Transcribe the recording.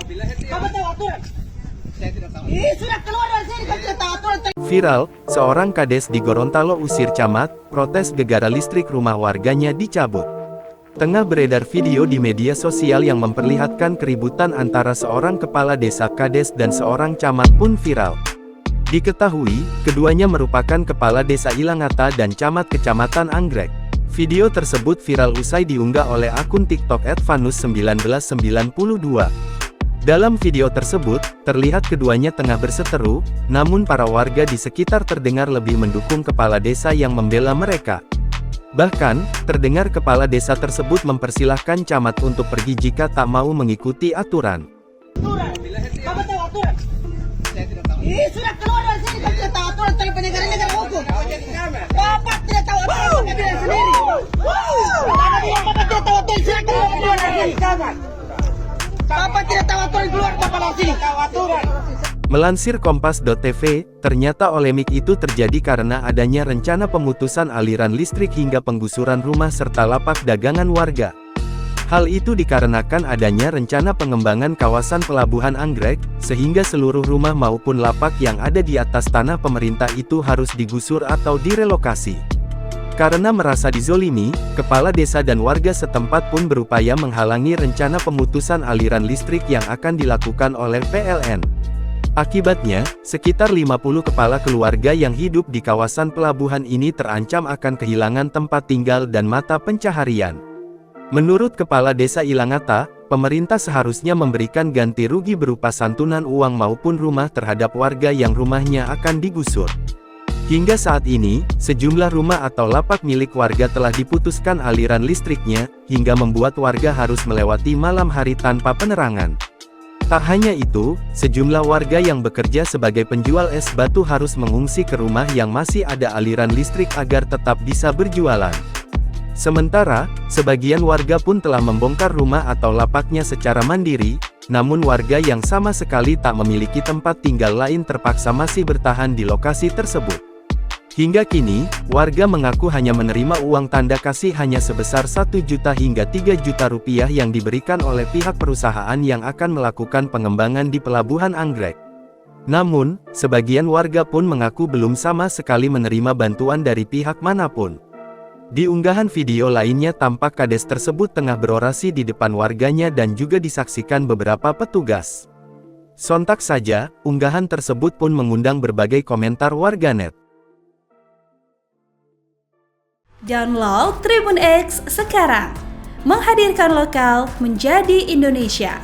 Kamu tahu aturan? Saya tidak tahu. Sudah keluar dari sini, kamu tidak tahu aturan. Viral, seorang kades di Gorontalo usir camat, protes gegara listrik rumah warganya dicabut. Tengah beredar video di media sosial yang memperlihatkan keributan antara seorang kepala desa kades dan seorang camat pun viral. Diketahui, keduanya merupakan kepala desa Ilangata dan camat kecamatan Anggrek. Video tersebut viral usai diunggah oleh akun TikTok @vanus1992. Dalam video tersebut, terlihat keduanya tengah berseteru, namun para warga di sekitar terdengar lebih mendukung kepala desa yang membela mereka. Bahkan, terdengar kepala desa tersebut mempersilahkan camat untuk pergi jika tak mau mengikuti aturan. Aturan. Kamu tahu aturan? Saya tidak tahu. Sudah keluar dari sini, kamu tidak tahu aturan tentang negara hukum. Bapak tidak tahu aturan, Bapak bilang sendiri. Bapak tidak tahu aturan, sudah keluar dari sini. Bapak tidak tahu aturan, keluar Bapak dari sini. Melansir Kompas.tv, ternyata polemik itu terjadi karena adanya rencana pemutusan aliran listrik hingga penggusuran rumah serta lapak dagangan warga. Hal itu dikarenakan adanya rencana pengembangan kawasan Pelabuhan Anggrek, sehingga seluruh rumah maupun lapak yang ada di atas tanah pemerintah itu harus digusur atau direlokasi. Karena merasa dizolimi, kepala desa dan warga setempat pun berupaya menghalangi rencana pemutusan aliran listrik yang akan dilakukan oleh PLN. Akibatnya, sekitar 50 kepala keluarga yang hidup di kawasan pelabuhan ini terancam akan kehilangan tempat tinggal dan mata pencaharian. Menurut Kepala Desa Ilangata, pemerintah seharusnya memberikan ganti rugi berupa santunan uang maupun rumah terhadap warga yang rumahnya akan digusur. Hingga saat ini, sejumlah rumah atau lapak milik warga telah diputuskan aliran listriknya, hingga membuat warga harus melewati malam hari tanpa penerangan. Tak hanya itu, sejumlah warga yang bekerja sebagai penjual es batu harus mengungsi ke rumah yang masih ada aliran listrik agar tetap bisa berjualan. Sementara, sebagian warga pun telah membongkar rumah atau lapaknya secara mandiri, namun warga yang sama sekali tak memiliki tempat tinggal lain terpaksa masih bertahan di lokasi tersebut. Hingga kini, warga mengaku hanya menerima uang tanda kasih hanya sebesar 1 juta hingga 3 juta rupiah yang diberikan oleh pihak perusahaan yang akan melakukan pengembangan di Pelabuhan Anggrek. Namun, sebagian warga pun mengaku belum sama sekali menerima bantuan dari pihak manapun. Di unggahan video lainnya tampak kades tersebut tengah berorasi di depan warganya dan juga disaksikan beberapa petugas. Sontak saja, unggahan tersebut pun mengundang berbagai komentar warganet. Download Tribun X sekarang, menghadirkan lokal menjadi Indonesia.